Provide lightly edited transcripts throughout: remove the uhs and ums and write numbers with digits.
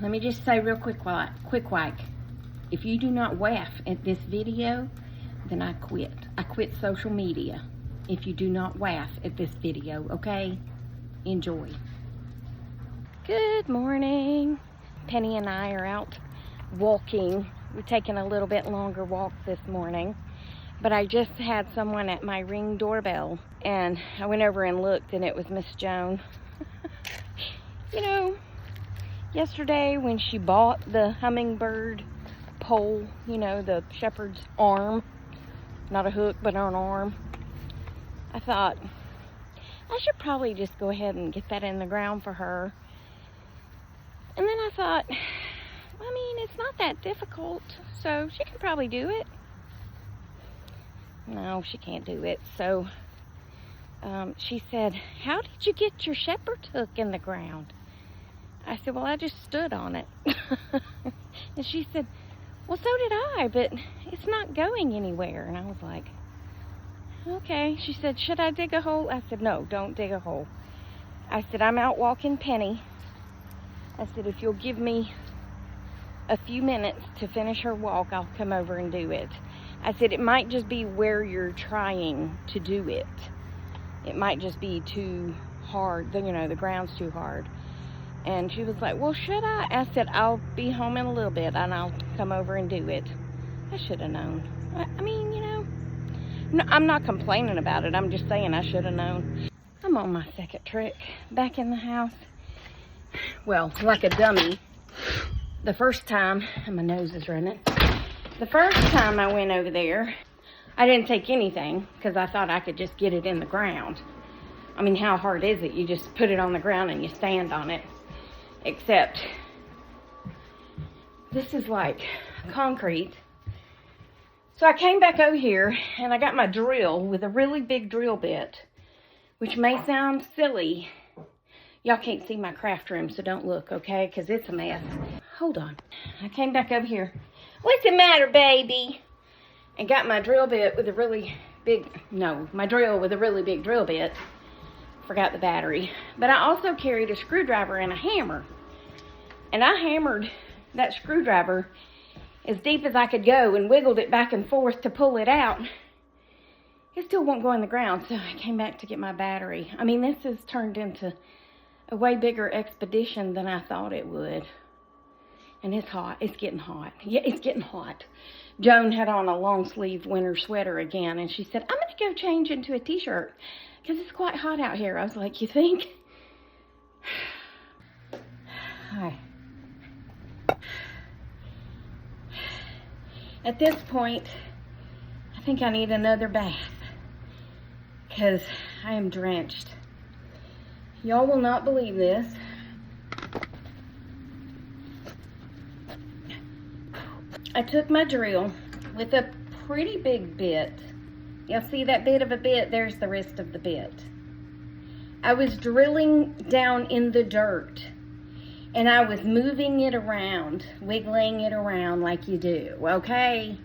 let me just say real quick like, if you do not laugh at this video, then I quit. I quit social media if you do not laugh at this video, okay? Enjoy. Good morning. Penny and I are out walking. We're taking a little bit longer walk this morning, but I just had someone at my Ring doorbell, and I went over and looked, and it was Miss Joan. You know, yesterday when she bought the hummingbird pole, you know, the shepherd's arm, not a hook, but an arm, I thought, I should probably just go ahead and get that in the ground for her. And then I thought, I mean, it's not that difficult, so she can probably do it. No, she can't do it. So she said, how did you get your shepherd's hook in the ground? I said, well, I just stood on it. And she said, well, so did I, but it's not going anywhere. And I was like, okay. She said, should I dig a hole? I said, no, don't dig a hole. I said, I'm out walking Penny. I said, if you'll give me a few minutes to finish her walk, I'll come over and do it. I said, it might just be where you're trying to do it. It might just be too hard. You know, the ground's too hard. And she was like, well, should I? I said, I'll be home in a little bit and I'll come over and do it. I should have known. I mean, you know, no, I'm not complaining about it. I'm just saying I should have known. I'm on my second trick back in the house. Well, like a dummy. The first time, and my nose is running. The first time I went over there, I didn't take anything because I thought I could just get it in the ground. I mean, how hard is it? You just put it on the ground and you stand on it. Except, this is like concrete. So I came back over here and I got my drill with a really big drill bit, which may sound silly. Y'all can't see my craft room, so don't look, okay? Because it's a mess. Hold on. I came back over here. What's the matter, baby? And got my drill bit with a really big, my drill with a really big drill bit. Forgot the battery. But I also carried a screwdriver and a hammer. And I hammered that screwdriver as deep as I could go and wiggled it back and forth to pull it out. It still won't go in the ground, so I came back to get my battery. I mean, this has turned into a way bigger expedition than I thought it would. And it's hot. It's getting hot. Yeah, it's getting hot. Joan had on a long sleeve winter sweater again, and she said, I'm going to go change into a t-shirt because it's quite hot out here. I was like, you think? Hi. At this point, I think I need another bath because I am drenched. Y'all will not believe this. I took my drill with a pretty big bit. Y'all see that bit of a bit? There's the rest of the bit. I was drilling down in the dirt and I was moving it around, wiggling it around like you do, okay?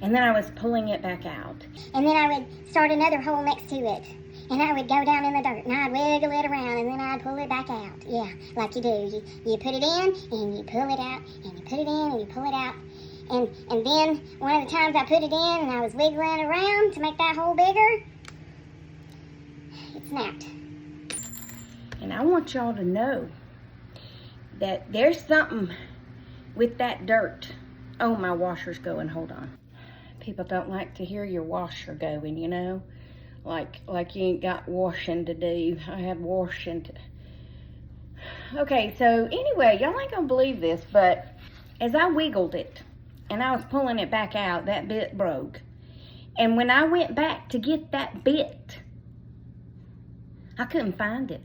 And then I was pulling it back out. And then I would start another hole next to it. And I would go down in the dirt, and I'd wiggle it around, and then I'd pull it back out. Yeah, like you do. You put it in, and you pull it out, and you put it in, and you pull it out. And then, one of the times I put it in, and I was wiggling around to make that hole bigger, it snapped. And I want y'all to know that there's something with that dirt. Oh, my washer's going. Hold on. People don't like to hear your washer going, you know? Like you ain't got washing to do. I have washing to... Okay, so anyway, y'all ain't gonna believe this, but as I wiggled it and I was pulling it back out, that bit broke. And when I went back to get that bit, I couldn't find it.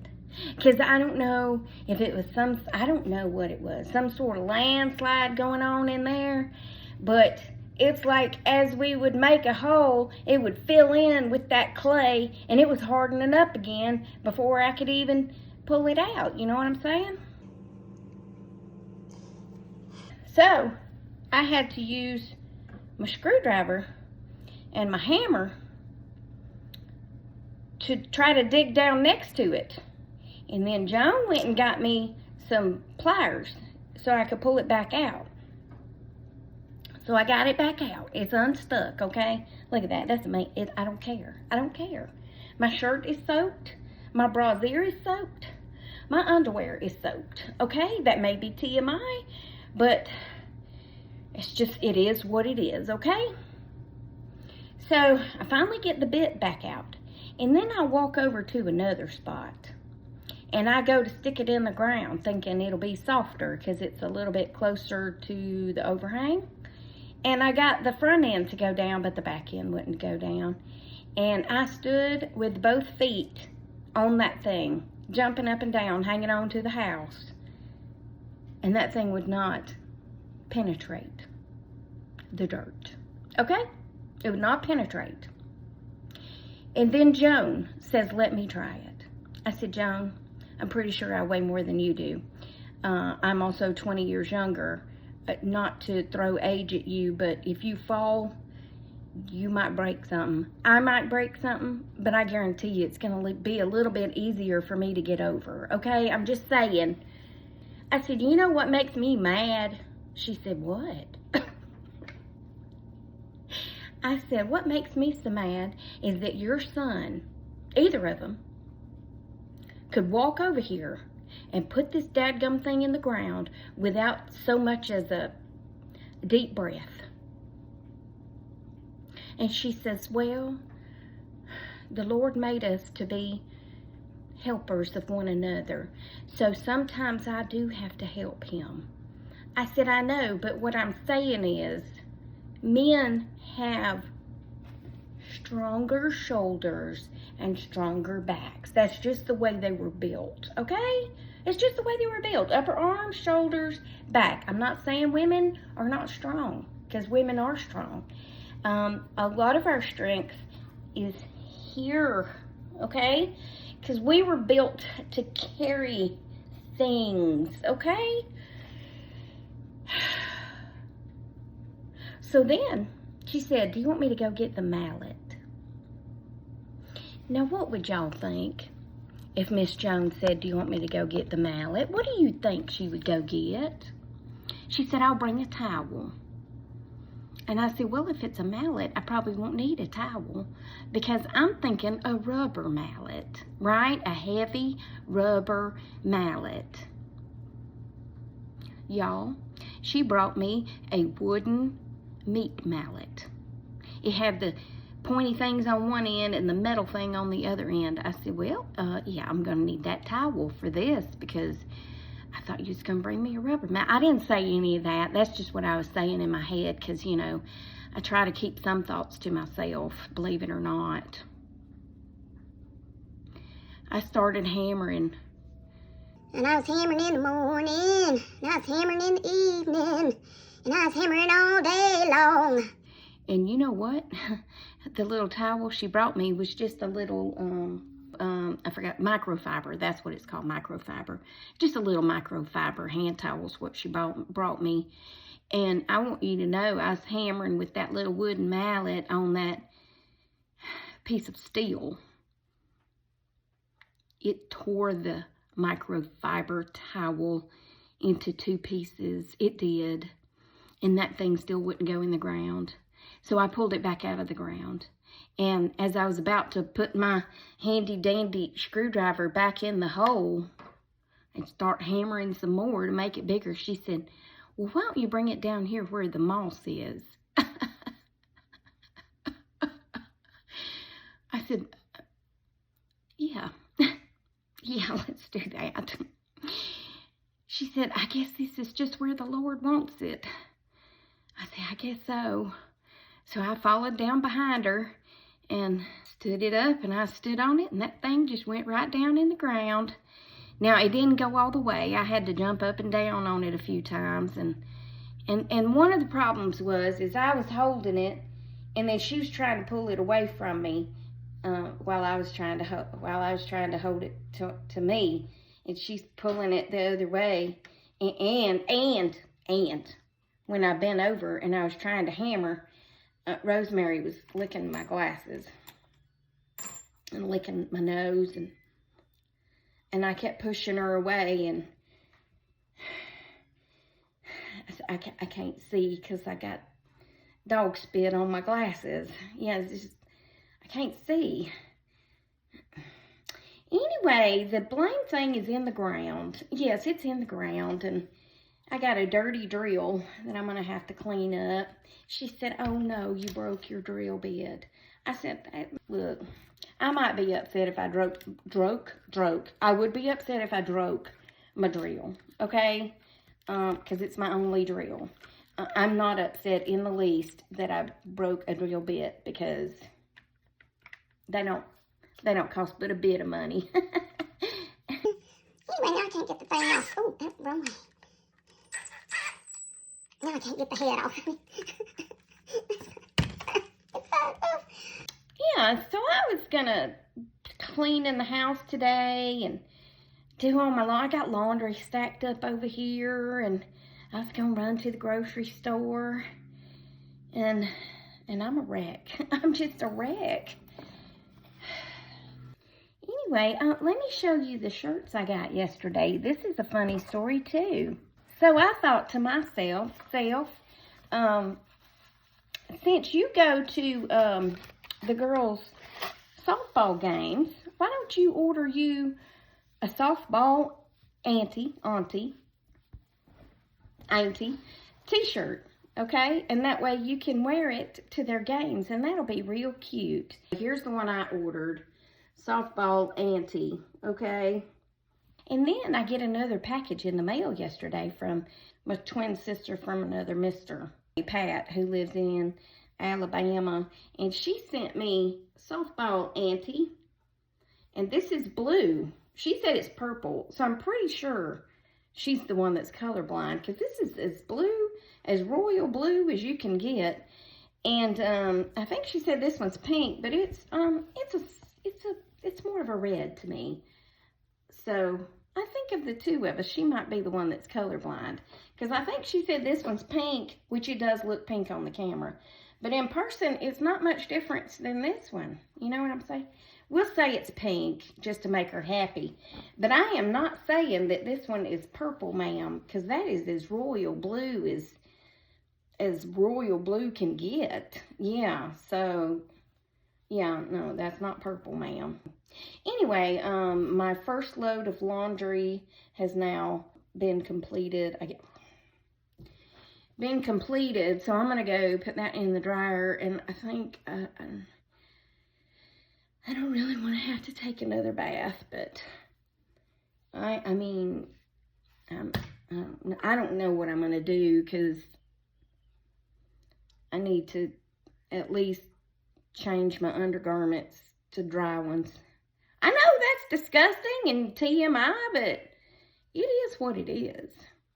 Because I don't know if it was I don't know what it was. Some sort of landslide going on in there. But it's like as we would make a hole, it would fill in with that clay, and it was hardening up again before I could even pull it out. You know what I'm saying? So I had to use my screwdriver and my hammer to try to dig down next to it. And then Joan went and got me some pliers, so I could pull it back out. So I got it back out. It's unstuck, okay? Look at that. That's amazing. I don't care. I don't care. My shirt is soaked. My brassiere is soaked. My underwear is soaked, okay? That may be TMI, but it's just, it is what it is, okay? So I finally get the bit back out. And then I walk over to another spot. And I go to stick it in the ground thinking it'll be softer because it's a little bit closer to the overhang. And I got the front end to go down, but the back end wouldn't go down. And I stood with both feet on that thing, jumping up and down, hanging on to the house. And that thing would not penetrate the dirt. Okay? It would not penetrate. And then Joan says, let me try it. I said, Joan, I'm pretty sure I weigh more than you do. I'm also 20 years younger. Not to throw age at you, but if you fall, you might break something. I might break something, but I guarantee you it's going to be a little bit easier for me to get over, okay? I'm just saying. I said, you know what makes me mad? She said, what? I said, what makes me so mad is that your son, either of them, could walk over here and put this dadgum thing in the ground without so much as a deep breath. And she says, well, the Lord made us to be helpers of one another. So sometimes I do have to help him. I said, I know, but what I'm saying is men have stronger shoulders and stronger backs. That's just the way they were built, okay? It's just the way they were built. Upper arms, shoulders, back. I'm not saying women are not strong, because women are strong. A lot of our strength is here, okay? Because we were built to carry things, okay? So then she said, do you want me to go get the mallet? Now, what would y'all think if Miss Jones said, do you want me to go get the mallet? What do you think she would go get? She said, I'll bring a towel. And I said, well, if it's a mallet, I probably won't need a towel because I'm thinking a rubber mallet, right? A heavy rubber mallet. Y'all, she brought me a wooden meat mallet. It had the pointy things on one end and the metal thing on the other end. I said, well, yeah, I'm going to need that towel for this because I thought you was going to bring me a rubber mallet. I didn't say any of that. That's just what I was saying in my head because, you know, I try to keep some thoughts to myself, believe it or not. I started hammering. And I was hammering in the morning, and I was hammering in the evening, and I was hammering all day long. And you know what? The little towel she brought me was just a little, I forgot, microfiber. That's what it's called, microfiber. Just a little microfiber hand towel's what she brought me. And I want you to know I was hammering with that little wooden mallet on that piece of steel. It tore the microfiber towel into two pieces. It did. And that thing still wouldn't go in the ground. So I pulled it back out of the ground. And as I was about to put my handy dandy screwdriver back in the hole and start hammering some more to make it bigger, she said, well, why don't you bring it down here where the moss is? I said, yeah. Yeah, let's do that. She said, I guess this is just where the Lord wants it. I said, I guess so. So I followed down behind her and stood it up, and I stood on it, and that thing just went right down in the ground. Now, it didn't go all the way. I had to jump up and down on it a few times, and one of the problems is I was holding it, and then she was trying to pull it away from me while I was trying to hold it to me, and she's pulling it the other way, and when I bent over and I was trying to hammer, Rosemary was licking my glasses and licking my nose, and I kept pushing her away, I can't see because I got dog spit on my glasses. Yeah, it's just, I can't see. Anyway, the blame thing is in the ground. Yes, it's in the ground, and I got a dirty drill that I'm going to have to clean up. She said, oh no, you broke your drill bit. I said, look, I might be upset if I I would be upset if I broke my drill, okay? Because it's my only drill. I'm not upset in the least that I broke a drill bit because they don't cost but a bit of money. Anyway, now I can't get the thing off. Oh, wrong way. Now I can't get the head off. Yeah, so I was gonna clean in the house today and do all my I got laundry stacked up over here, and I was gonna run to the grocery store, and I'm a wreck. I'm just a wreck. Anyway, let me show you the shirts I got yesterday. This is a funny story too. So I thought to myself, since you go to the girls' softball games, why don't you order you a softball auntie t-shirt, okay? And that way you can wear it to their games, and that'll be real cute. Here's the one I ordered, softball auntie, okay? And then I get another package in the mail yesterday from my twin sister from another Mr. Pat, who lives in Alabama, and she sent me softball auntie, and this is blue. She said it's purple, so I'm pretty sure she's the one that's colorblind, because this is as blue, as royal blue as you can get. And I think she said this one's pink, but it's more of a red to me. So I think of the two of us, she might be the one that's colorblind, because I think she said this one's pink, which it does look pink on the camera. But in person, it's not much difference than this one. You know what I'm saying? We'll say it's pink just to make her happy. But I am not saying that this one is purple, ma'am, because that is as royal blue as royal blue can get. Yeah, so, yeah, no, that's not purple, ma'am. Anyway, my first load of laundry has now been completed. So I'm going to go put that in the dryer, and I think I don't really want to have to take another bath, but I don't know what I'm going to do, because I need to at least change my undergarments to dry ones. I know that's disgusting and TMI, but it is what it is.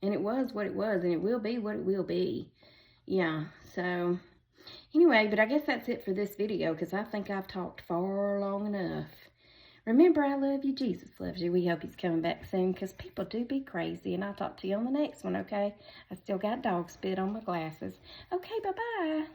And it was what it was, and it will be what it will be. Yeah, so anyway, but I guess that's it for this video, because I think I've talked far long enough. Remember, I love you. Jesus loves you. We hope he's coming back soon, because people do be crazy. And I'll talk to you on the next one, okay? I still got dog spit on my glasses. Okay, bye-bye.